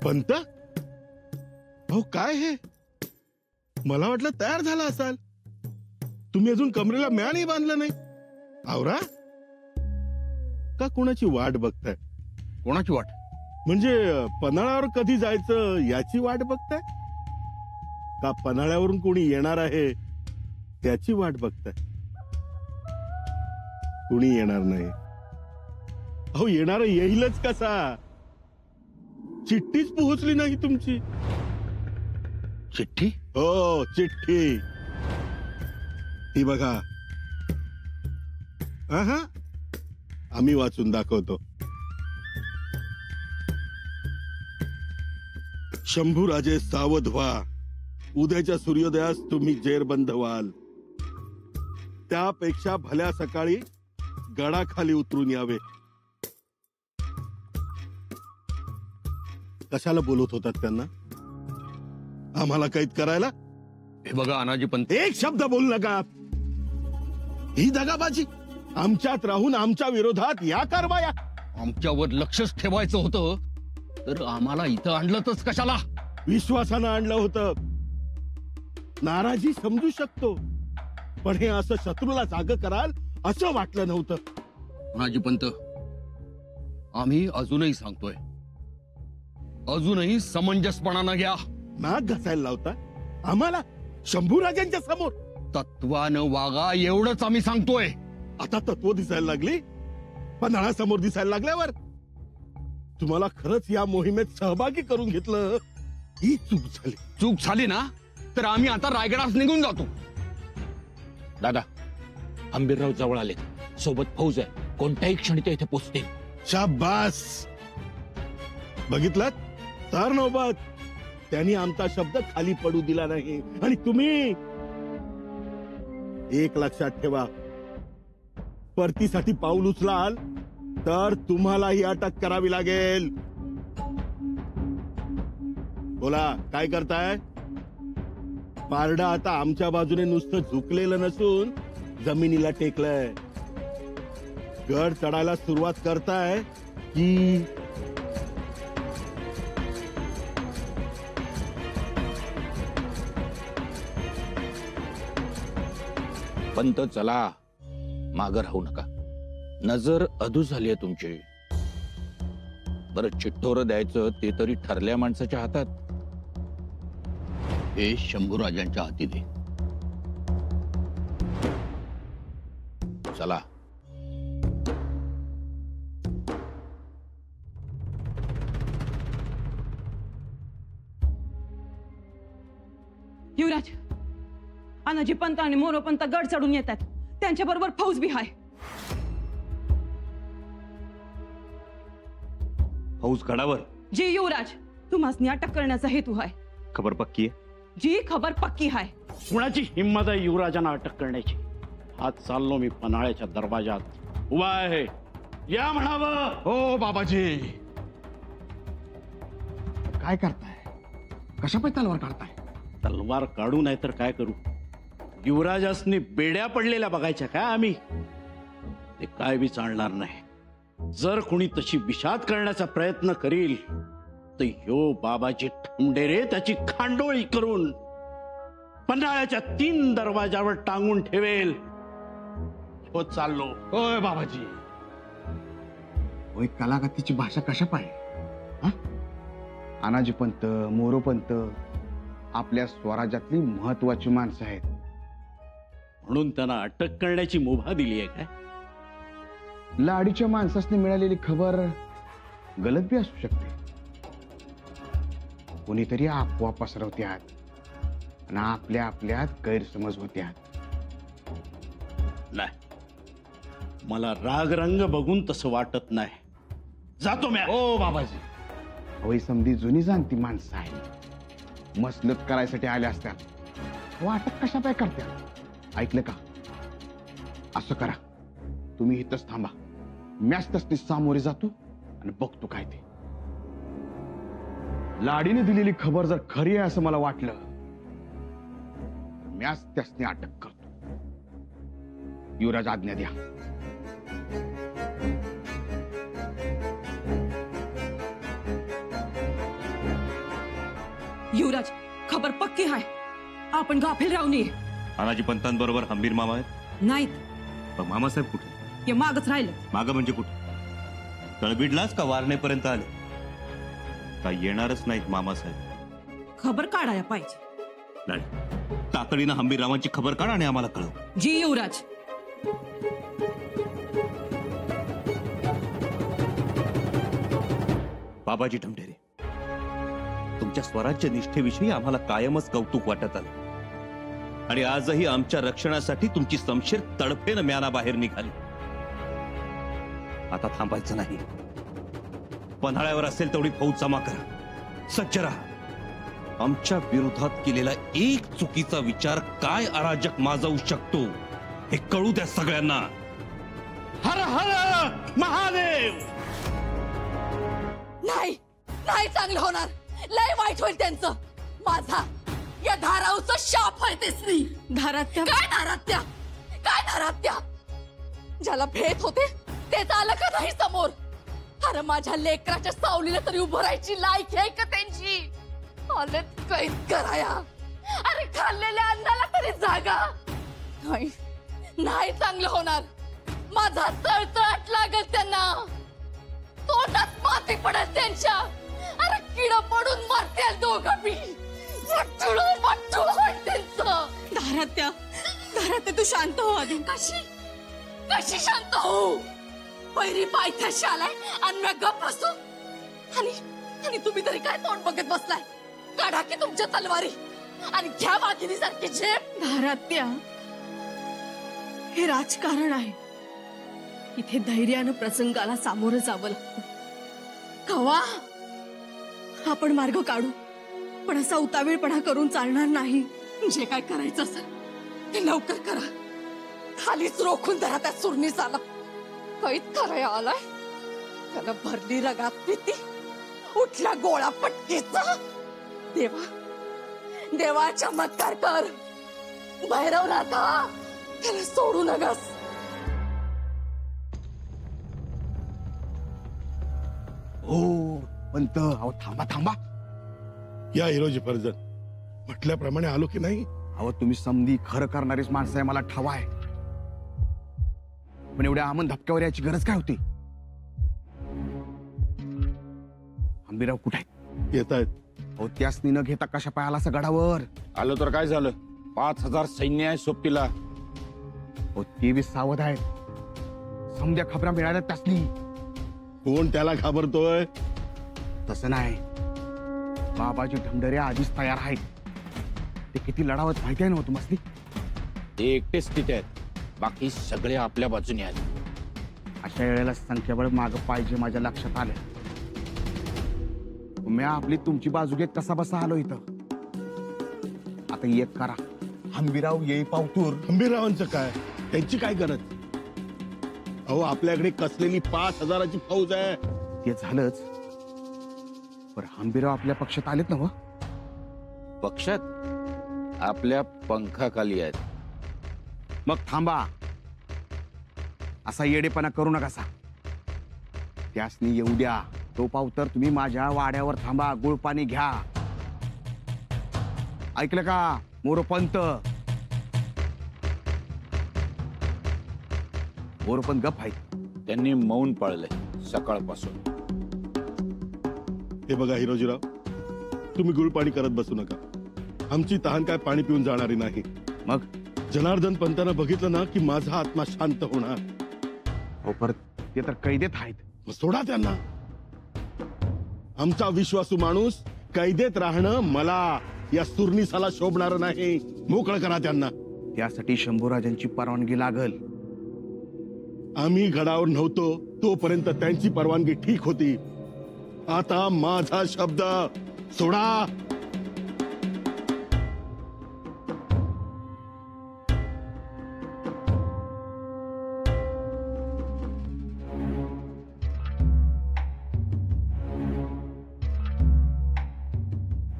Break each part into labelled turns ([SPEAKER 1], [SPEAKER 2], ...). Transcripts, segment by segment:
[SPEAKER 1] पंत, अहो काय हे, मला वाटलं तयार झाला असाल. तुम्ही अजून कमरेला म्यानही बांधलं नाही. आवरा का कोणाची वाट बघताय?
[SPEAKER 2] कोणाची वाट
[SPEAKER 1] म्हणजे पन्हाळ्यावर कधी जायचं याची वाट बघताय का पन्हाळ्यावरून कोणी येणार आहे त्याची वाट बघताय? कोणी येणार नाही. अहो येणार येईलच कसा? चिठ्ठीच पोहोचली नाही तुमची.
[SPEAKER 2] चिठ्ठी?
[SPEAKER 1] हो चिठ्ठी. ही बघा. हा आम्ही वाचून दाखवतो. शंभूराजे सावध व्हा, उद्याच्या सूर्योदयास तुम्ही जेरबंद व्हाल. त्यापेक्षा भल्या सकाळी गडाखाली उतरून यावे. कशाला बोलत होतात त्यांना? आम्हाला कैद करायला?
[SPEAKER 2] हे बघा अनाजी पंत,
[SPEAKER 1] एक शब्द बोलू नका. ही दगाबाजी. आमच्यात राहून आमच्या विरोधात या कारवाया.
[SPEAKER 2] आमच्यावर लक्षच ठेवायचं होतं तर आम्हाला इथं आणलंच कशाला?
[SPEAKER 1] विश्वासानं आणलं होतं. नाराजी समजू शकतो, पण हे असं शत्रूला जाग कराल असं वाटलं नव्हतं.
[SPEAKER 2] अनाजी पंत, आम्ही अजूनही सांगतोय, अजूनही समंजसपणानं घ्या.
[SPEAKER 1] नाक घासायला लावता आम्हाला शंभूराजांच्या समोर.
[SPEAKER 2] तत्वानं वागा एवढंच आम्ही सांगतोय.
[SPEAKER 1] आता तत्व दिसायला लागली पन्हाळ्यासमोर दिसायला लागल्यावर. तुम्हाला खरंच या मोहिमेत सहभागी करून घेतलं ही चूक झाली.
[SPEAKER 2] चूक झाली ना तर आम्ही आता रायगडास निघून जातो.
[SPEAKER 3] दादा, आंबीरराव जवळ आले, सोबत फौज आहे, कोणत्याही क्षणी ते इथे पोहोचतील.
[SPEAKER 1] शाबास. बघितलं तर नौबत. त्यांनी आमचा शब्द खाली पडू दिला नाही. आणि तुम्ही एक लक्षात ठेवा, परतीसाठी पाऊल उचलाल तर तुम्हालाही अटक करावी लागेल. बोला काय करताय? पारडा आता आमच्या बाजूने नुसतं झुकलेलं नसून जमिनीला टेकलंय. गड चढायला सुरुवात करताय की
[SPEAKER 3] पंत चला, मागं राहू नका. नजर अधू झालीये तुमची. बरं चिठ्ठोर द्यायचं ते तरी ठरल्या माणसाच्या हातात.
[SPEAKER 2] हे शंभूराजांच्या हाती दे.
[SPEAKER 3] चला.
[SPEAKER 4] युवराज, अनाजी पंत आणि मोरोपंत गड चढून येतात. त्यांच्या बरोबर फौज बी आहे.
[SPEAKER 5] फौज गडावर?
[SPEAKER 4] जी युवराज, तुम्हाला अटक करण्याचा हेतू आहे.
[SPEAKER 5] खबर पक्की आहे?
[SPEAKER 4] जी खबर पक्की आहे.
[SPEAKER 6] कुणाची हिंमत आहे युवराजांना अटक करण्याची? आज चाललो मी पन्हाळ्याच्या दरवाजात. उभा आहे, या म्हणावं.
[SPEAKER 2] हो बाबाजी.
[SPEAKER 7] काय करताय? कशा पाय तलवार काढताय?
[SPEAKER 6] तलवार काढू नाही तर काय करू? युवराजासनी बेड्या पडलेल्या बघायच्या काय आम्ही? ते काय बी चालणार नाही. जर कुणी तशी विषाद करण्याचा प्रयत्न करील तर ह्यो बाबाजी ठमडेरे त्याची खांडोळी करून पन्हाळ्याच्या 3 दरवाजावर टांगून ठेवेल. हो चाललो.
[SPEAKER 2] होय बाबाजी.
[SPEAKER 7] होय, कलागतीची भाषा कशा पाय? अनाजी पंत, मोरोपंत आपल्या स्वराज्यातली महत्वाची माणसं आहेत.
[SPEAKER 6] म्हणून त्यांना अटक करण्याची मुभा दिली आहे काय?
[SPEAKER 7] लाडीच्या माणसासनी मिळालेली खबर गलत बी असू शकते. कोणीतरी अफवा पसरवत्यात आणि आपल्या आपल्यात गैरसमज होत्यात.
[SPEAKER 6] नाही, मला राग रंग बघून तसं वाटत नाही. जातो मी.
[SPEAKER 2] हो बाबाजी.
[SPEAKER 7] होय, समधी जुनी जाणती माणसं आहे. मसलत करायसाठी आल्या असत्यात. वाटत कशा पाय करत्या? ऐकलं का? असं करा, तुम्ही इथंच थांबा. मॅच तसली सामोरे जातो आणि बघतो काय ते. लाडीने दिलेली खबर जर खरी आहे असं मला वाटलं, मॅच त्यासनी अटक करतो. युवराज आज्ञा द्या.
[SPEAKER 4] युवराज खबर पक्की आहे. आपण गाफील राहू नये.
[SPEAKER 5] तानाजी पंतांबरोबर हंबीर मामा आहेत.
[SPEAKER 4] नाहीत,
[SPEAKER 5] पण मामासाहेब कुठे?
[SPEAKER 4] ते मागच राहिलं.
[SPEAKER 5] मागं म्हणजे कुठे? तळबीडलाच का वारणेपर्यंत आले? का येणारच नाहीत मामासाहेब?
[SPEAKER 4] खबर काढायला पाहिजे.
[SPEAKER 5] नाही, तातडीनं हंबीररावांची खबर काढा आणि आम्हाला कळव.
[SPEAKER 4] जी युवराज.
[SPEAKER 5] बाबाजी ढमढेरे, तुमच्या स्वराज्य निष्ठेविषयी आम्हाला कायमच कौतुक वाटत आलं आणि आजही आमच्या रक्षणासाठी तुमची समशेर तडफेनं म्यानाबाहेर निघाली. आता थांबायचं नाही. पन्हाळ्यावर असेल तेवढी फौज जमा करा, सज्ज राहा. आमच्या विरोधात केलेला एक चुकीचा विचार काय अराजक माजवू शकतो हे कळू द्या सगळ्यांना.
[SPEAKER 6] हर हर महादेव.
[SPEAKER 8] नाही नाही चांगलं होणार. लय वाईट होईल त्यांचं. माझा या धाराऊचा शाप आहे ते स्त्री.
[SPEAKER 4] धारात्या
[SPEAKER 8] काय धारात्या, काय धारात्या? ज्याला भेट होते तेच आलं का नाही समोर? अरे माझ्या लेकराच्या सावलीला तरी उभं राहायची लायकी आहे का त्यांची? आलेत कैद कराया. अरे खाल्लेल्या अन्नाला तरी जागा नाही. नाही चांगलं होणार. माझा तळतळाट लागल त्यांना. तोंडात माती पडेल त्यांच्या. अरे किड पडून मरतील दोघं बी. वाटूळ होईल त्यांचं.
[SPEAKER 4] धारात्या, धारात्या तू शांत हो आधी.
[SPEAKER 8] कशी कशी शांत हो? पहिरी पायथ्याशी आलाय आणि मी गप्प बसतो. आणि तुम्ही तरी काय तोंड बघत बसलाय? काढा की तुमच्या तलवारी आणि घ्या वाघिणी सारखी झेप.
[SPEAKER 4] धारात्या, हे राजकारण आहे. इथे धैर्यानं प्रसंगाला सामोरं जावं लागतं.
[SPEAKER 8] कवा
[SPEAKER 4] आपण मार्ग काढू, पण असा उतावीळपणा करून चालणार नाही.
[SPEAKER 8] जे काय करायचं असेल ते लवकर करा. खालीच रोखून धरा त्या सुरणीसाला. कैद कराया आलाय. त्याला भरली रगात भीती. उठला गोळा पटकीचा. देवा देवा चमत्कार कर. भैरवनाथा त्याला सोडू नगस.
[SPEAKER 7] हो पंत, अहो थांबा थांबा.
[SPEAKER 1] या हिरोजी फर्जन, म्हटल्याप्रमाणे आलो की नाही?
[SPEAKER 7] अहो तुम्ही समधी खरं करणारीच माणसं आहे, मला ठाव आहे. पण एवढ्या आमन धपक्यावर याची गरज काय होती? हंबीरराव कुठे आहेत?
[SPEAKER 1] येत आहेत.
[SPEAKER 7] अहो त्यासनी न घेता कशा पाय आला असं गडावर?
[SPEAKER 3] आलं तर काय झालं? 5000 सैन्य आहे सोबतीला.
[SPEAKER 7] अहो ते बी सावध आहेत. समध्या खबरा मिळाल्या त्यासनी.
[SPEAKER 1] कोण त्याला घाबरतोय?
[SPEAKER 7] तसं नाही, बाबाजी ढमढेरे आधीच तयार आहेत. ते किती लढावत माहिती आहे ना तुम्हाला?
[SPEAKER 3] ते एकटेच तिथे आहेत, बाकी सगळे आपल्या बाजूने आहेत.
[SPEAKER 7] अशा वेळेला संख्याबळ माग पाहिजे माझ्या लक्षात आलं. मी आपली तुमची बाजू घेत कसा बसा आलो इथं. आता एक करा, हंबीरराव येई पावतूर.
[SPEAKER 1] हंबीररावांचं काय? त्यांची काय गरज? अहो आपल्याकडे कसलेली 5000ची फौज आहे.
[SPEAKER 7] ते झालंच, पण हंबीरराव आपल्या पक्षात आलेत ना?
[SPEAKER 3] पक्षात आपल्या पंखाखाली आहेत.
[SPEAKER 7] मग थांबा, असा येडेपणा करू नका. त्यासनी येऊ द्या. तो पावतर तुम्ही माझ्या वाड्यावर थांबा, गुळपाणी घ्या. ऐकलं का मोरोपंत? मोरोपंत गप आहेत.
[SPEAKER 3] त्यांनी मौन पाळलंय सकाळपासून.
[SPEAKER 1] हे बघा हिरोजीराव, तुम्ही गुळपाणी करत बसू नका. आमची तहान काय पाणी पिऊन जाणारी नाही.
[SPEAKER 7] मग
[SPEAKER 1] जनार्दन पंतांना बघितलं ना की माझा आत्मा शांत होणार.
[SPEAKER 7] हो परत ते तर कैदेत आहेत.
[SPEAKER 1] मग सोडा त्यांना. आमचा विश्वासू माणूस कैदेत राहणं मला या सुरनीसाला शोभणार नाही. मोकळं करा त्यांना.
[SPEAKER 7] त्यासाठी शंभूराजांची परवानगी लागल.
[SPEAKER 1] आम्ही गडावर नव्हतो तोपर्यंत त्यांची परवानगी ठीक होती. आता माझा शब्द सोडा.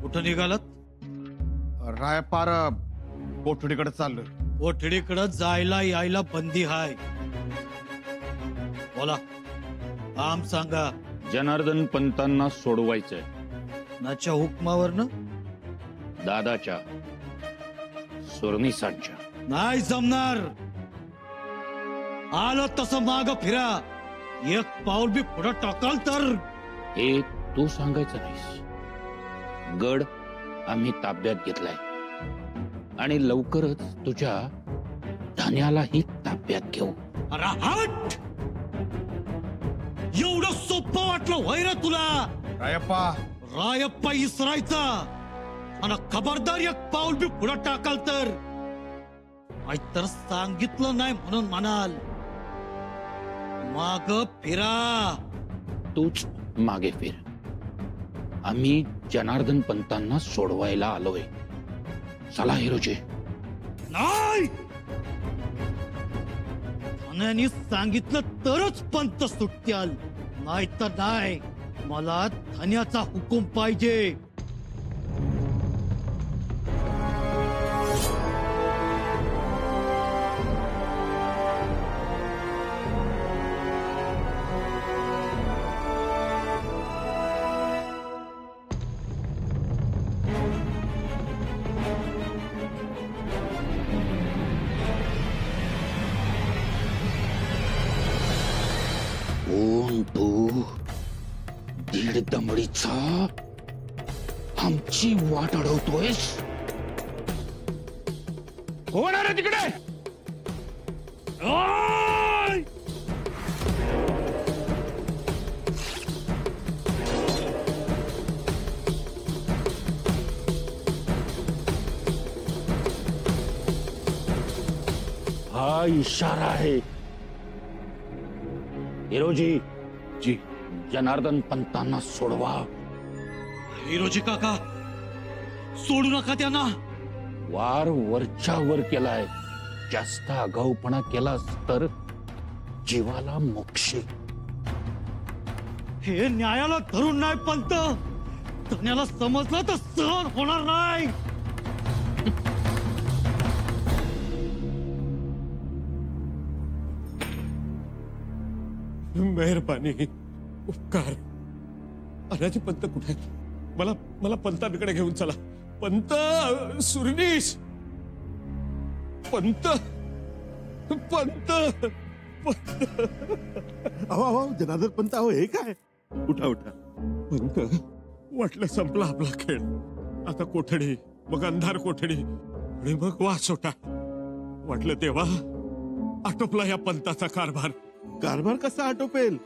[SPEAKER 9] कुठं निघालात?
[SPEAKER 7] रायपार कोठडीकडे चाललोय.
[SPEAKER 9] कोठडीकडे जायला यायला बंदी हाय. बोला, काम सांगा.
[SPEAKER 3] जनार्दन पंतांना सोडवायचंय.
[SPEAKER 9] नाच्या हुकमावर ना
[SPEAKER 3] दादाच्या, सुरनीसांच्या.
[SPEAKER 9] नाही जमणार. आलं तसं माग फिरा. एक पाऊल बी पुढे टाकाल तर
[SPEAKER 3] हे तू सांगायचं नाहीस. गड आम्ही ताब्यात घेतलाय आणि लवकरच तुझ्या धन्यालाही ताब्यात घेऊ.
[SPEAKER 9] अरे हट! एवढं सोपं वाटलं होय रे तुला? रायप्पा इसरायचा आणि खबरदार एक पाऊल बी पुढे टाकाल तर नाहीतर सांगितलं नाही म्हणून म्हणाल. माग फिरा.
[SPEAKER 3] तूच मागे फिर. आम्ही जनार्दन पंतांना सोडवायला आलोय. चला हिरोजी.
[SPEAKER 9] नाही, धन्यानी सांगितलं तरच पंत सुट्याल, नाही तर नाही. मला धन्याचा हुकूम पाहिजे.
[SPEAKER 3] कोण तू? दीड दमडीचा आमची वाट अडवतोयस? कोण आहे तिकडे? हा इशारा आहे. हिरोजी
[SPEAKER 7] जी.
[SPEAKER 3] जनार्दन पंतांना सोडवा.
[SPEAKER 9] हिरोजी काका, सोडू नका त्यांना.
[SPEAKER 3] वार वरच्या वर केलाय. जास्त आगाऊपणा केलास तर जीवाला मोक्ष.
[SPEAKER 9] हे न्यायाला धरून नाही पंत. धन्याला समजलं तर सहन होणार नाही.
[SPEAKER 10] मेहरबानी, उपकार. अनाजी पंत कुठे आहे? मला मला पंतांकडे घेऊन चला. पंत, सुरनीस, पंत, पंत, पंत.
[SPEAKER 1] अहो अहो जनार्दन पंत, अहो हे काय? उठा उठा.
[SPEAKER 10] पंत, वाटलं संपला आपला खेळ. आता कोठडी, मग अंधार कोठडी आणि मग वासोटा. वाटलं तेव्हा आटोपला या पंताचा कारभार.
[SPEAKER 1] कारभार कसा आटोपेल?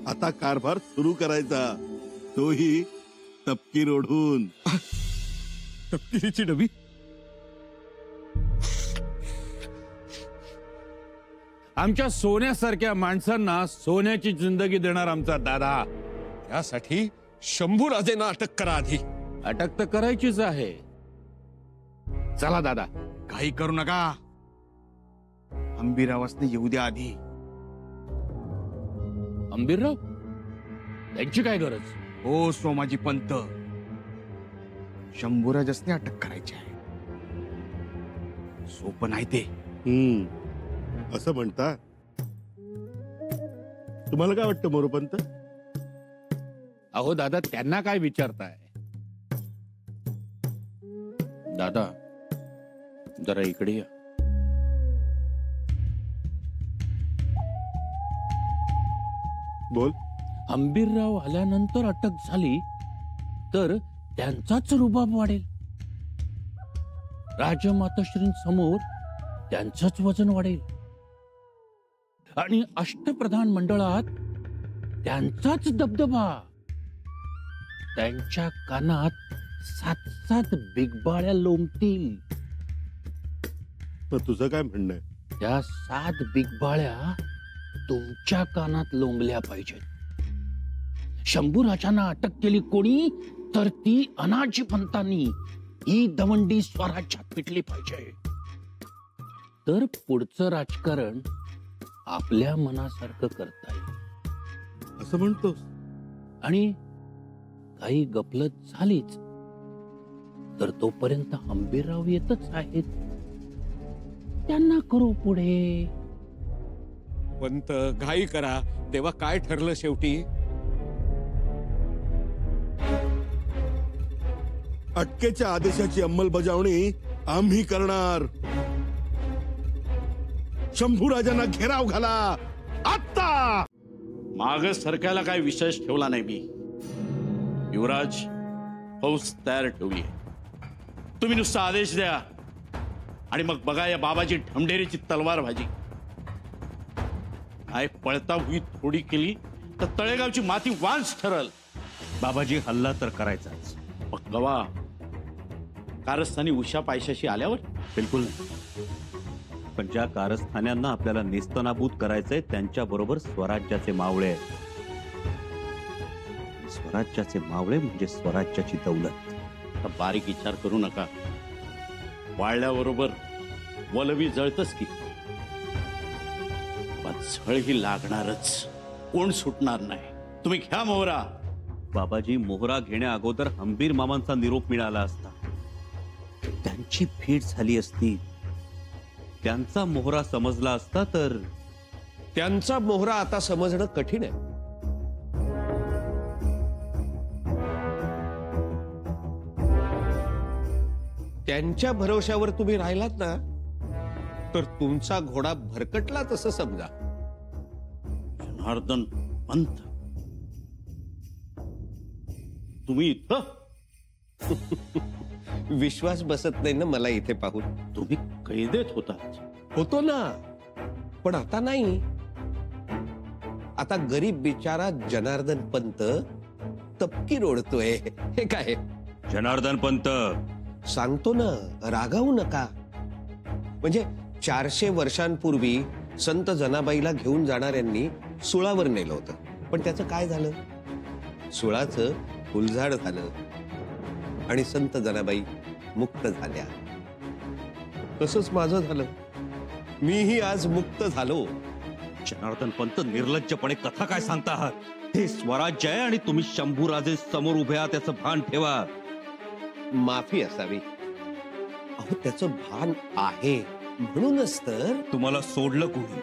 [SPEAKER 1] आता कारभार सुरू करायचा, तोही तपकीर ओढून.
[SPEAKER 10] तपकिरीची डबी.
[SPEAKER 3] आमच्या सोन्यासारख्या माणसांना सोन्याची जिंदगी देणार आमचा दादा.
[SPEAKER 10] त्यासाठी शंभूराजेंना अटक करा आधी.
[SPEAKER 3] अटक तर करायचीच आहे. चला दादा.
[SPEAKER 7] काही करू नका. अंबिरावासने येऊ द्या आधी.
[SPEAKER 3] अंबीरराव, त्यांची काय गरज?
[SPEAKER 7] हो सोमाजी पंत, शंभूराजासने अटक करायची आहे. सोपं नाही ते.
[SPEAKER 1] असं म्हणता? तुम्हाला काय वाटतं मोरोपंत?
[SPEAKER 3] अहो दादा, त्यांना काय विचारताय? दादा जरा इकडे या.
[SPEAKER 1] बोल.
[SPEAKER 3] अंबीरराव आल्यानंतर अटक झाली तर त्यांचाच रुबाब वाढेल. राजमातोश्रींसमोर त्यांचंच वजन वाढेल आणि अष्टप्रधान मंडळात त्यांचाच दबदबा. त्यांच्या कानात 7 बिगबाळ्या लोंबतील.
[SPEAKER 1] पण तुझं काय म्हणणं आहे?
[SPEAKER 3] त्या 7 बिगबाळ्या तुमच्या कानात लोंबल्या पाहिजेत. शंभूराजांना अटक केली कोणी तर ती अनाजी पंतांनी. ही दवंडी स्वराज्यात पिटली पाहिजे. तर पुढचं राजकारण आपल्या मनासारखं करता येईल.
[SPEAKER 1] असं म्हणतोस?
[SPEAKER 3] आणि काही गफलत झालीच तर तोपर्यंत अंबीरराव येतच आहेत. त्यांना करू पुढे.
[SPEAKER 10] पंत, घाई करा. तेव्हा काय ठरलं शेवटी?
[SPEAKER 1] अटकेच्या आदेशाची अंमलबजावणी आम्ही करणार. शंभूराजांना घेराव घाला आत्ता.
[SPEAKER 6] माग सरकायला काय विशेष ठेवला नाही मी. युवराज, फौज तयार ठेवली. तुम्ही नुसता आदेश द्या आणि मग बघा या बाबाजी ढमढेरीची तलवार भाजी. काय पळता हुई थोडी केली तर तळेगावची माती वांस ठरल.
[SPEAKER 5] बाबाजी, हल्ला तर करायचाच.
[SPEAKER 6] गवा कारस्थानी उषा पायशाशी आल्यावर
[SPEAKER 5] बिलकुल नाही. पण ज्या कारस्थान्यांना आपल्याला नेस्तनाबूत करायचंय त्यांच्या बरोबर स्वराज्याचे मावळे आहेत. स्वराज्याचे मावळे म्हणजे स्वराज्याची दौलत.
[SPEAKER 6] आता बारीक विचार करू नका. वाळल्याबरोबर वलवी जळतच की. झळ ही लागणारच. कोण सुटणार नाही. तुम्ही घ्या मोहरा.
[SPEAKER 5] बाबाजी, मोहरा घेण्या अगोदर हंबीर मामांचा निरोप मिळाला असता. त्यांची भेट झाली असती. त्यांचा मोहरा समजला असता तर.
[SPEAKER 11] त्यांचा मोहरा आता समजणं कठीण आहे. त्यांच्या भरोश्यावर तुम्ही राहिलात ना तर तुमचा घोडा भरकटला तसं समजा.
[SPEAKER 6] जनार्दन पंत, तुम्ही इथं?
[SPEAKER 11] विश्वास बसत नाही ना मला इथे पाहून.
[SPEAKER 6] तुम्ही कैदेत होतात.
[SPEAKER 11] होतो ना, पण आता नाही. आता गरीब बिचारा जनार्दन पंत तपकीर ओढतोय. हे काय
[SPEAKER 5] जनार्दन पंत?
[SPEAKER 11] सांगतो ना, रागावू नका. म्हणजे 400 वर्षांपूर्वी संत जनाबाईला घेऊन जाणाऱ्यांनी सुळावर नेलं होतं. पण त्याचं काय झालं? सुळाचं फुलझाड झालं आणि संत जनाबाई मुक्त झाल्या. तसंच माझं झालं. मीही आज मुक्त झालो.
[SPEAKER 5] जनार्दन पंत, निर्लज्जपणे कथा काय सांगता आहात? हे स्वराज्य आहे आणि तुम्ही शंभूराजे समोर उभे आहात याचं भान ठेवा.
[SPEAKER 11] माफी असावी. अहो, त्याचं भान आहे म्हणूनच तर.
[SPEAKER 5] तुम्हाला सोडलं कोणी?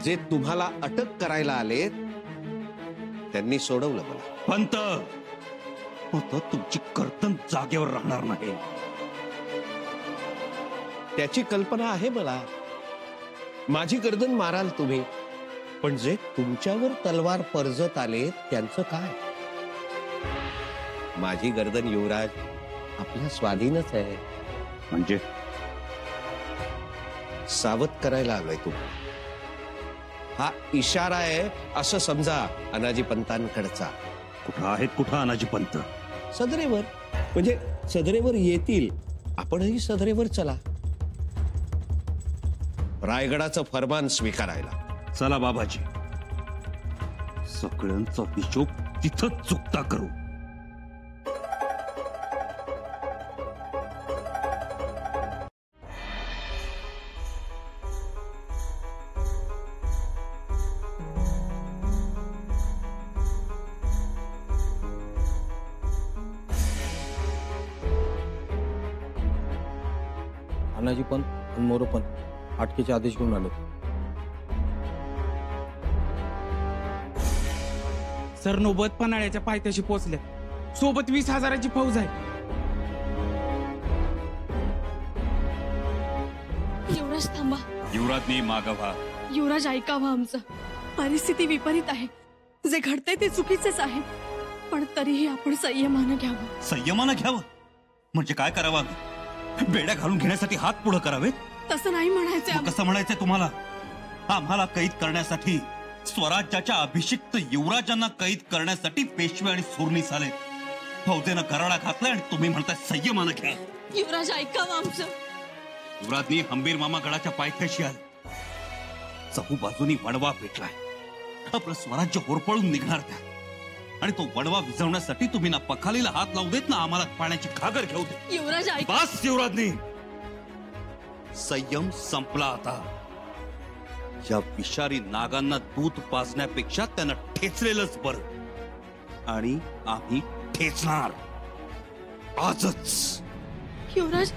[SPEAKER 11] जे तुम्हाला अटक करायला आले त्यांनी सोडवलं मला.
[SPEAKER 5] पंत, आता तुमची कर्तन जागेवर राहणार नाही.
[SPEAKER 11] त्याची कल्पना आहे मला. माझी गर्दन माराल तुम्ही, पण जे तुमच्यावर तलवार परजत आले त्यांचं काय? माझी गर्दन युवराज आपल्या स्वाधीनच आहे.
[SPEAKER 5] म्हणजे
[SPEAKER 11] सावध करायला आलोय तू. हा इशारा आहे असं समजा अनाजी पंतांकडचा.
[SPEAKER 5] कुठं आहेत कुठं अनाजी पंत?
[SPEAKER 11] सदरेवर. म्हणजे सदरेवर येतील. आपणही सदरेवर चला. रायगडाचं फरमान स्वीकारायला.
[SPEAKER 5] चला बाबाजी, सगळ्यांचा हिशोब तिथंच चुकता करू.
[SPEAKER 12] अनाजी पण आणि मोरो पण अटकेचे आदेश घेऊन आले.
[SPEAKER 13] सर, नौबत पन्हाळ्याच्या पायथ्याशी पोहोचले. सोबत 20,000ची फौज आहे.
[SPEAKER 4] युवराज थांबा.
[SPEAKER 5] युवराजनी मागवा.
[SPEAKER 4] युवराज ऐकावं आमचं. परिस्थिती विपरीत आहे. जे घडतंय ते चुकीचेच आहे, पण तरीही आपण संयमानं घ्यावं.
[SPEAKER 5] संयमानं घ्यावं म्हणजे काय करावं? बेड्या घालून घेण्यासाठी हात पुढे करावे?
[SPEAKER 4] तसं नाही म्हणायचं.
[SPEAKER 5] कसं म्हणायचंय तुम्हाला? आम्हाला कैद करण्यासाठी, स्वराज्याच्या अभिषिक्त युवराजांना कैद करण्यासाठी पेशवे आणि सुरनीस आले. फौजेनं कराडा घातलाय आणि तुम्ही म्हणताय संयमानं घ्या.
[SPEAKER 4] युवराज ऐकावं आमचं.
[SPEAKER 5] युवराजनी हंबीर मामा गडाच्या पायथ्याशी आले. चहू बाजूनी वणवा पेटलाय. आपलं स्वराज्य होरपळून निघणार त्या. आणि तो वणवा विझवण्यासाठी तुम्ही ना पखालीला हात लावू देत ना आम्हाला पाण्याची घागर घेऊ देत.
[SPEAKER 4] युवराज
[SPEAKER 5] बस युवराजनी, संयम संपला आता. या विषारी नागांना दूध पाजण्यापेक्षा त्यांना ठेचलेलंच बरं. आणि आम्ही ठेचणार आजच.
[SPEAKER 4] युवराज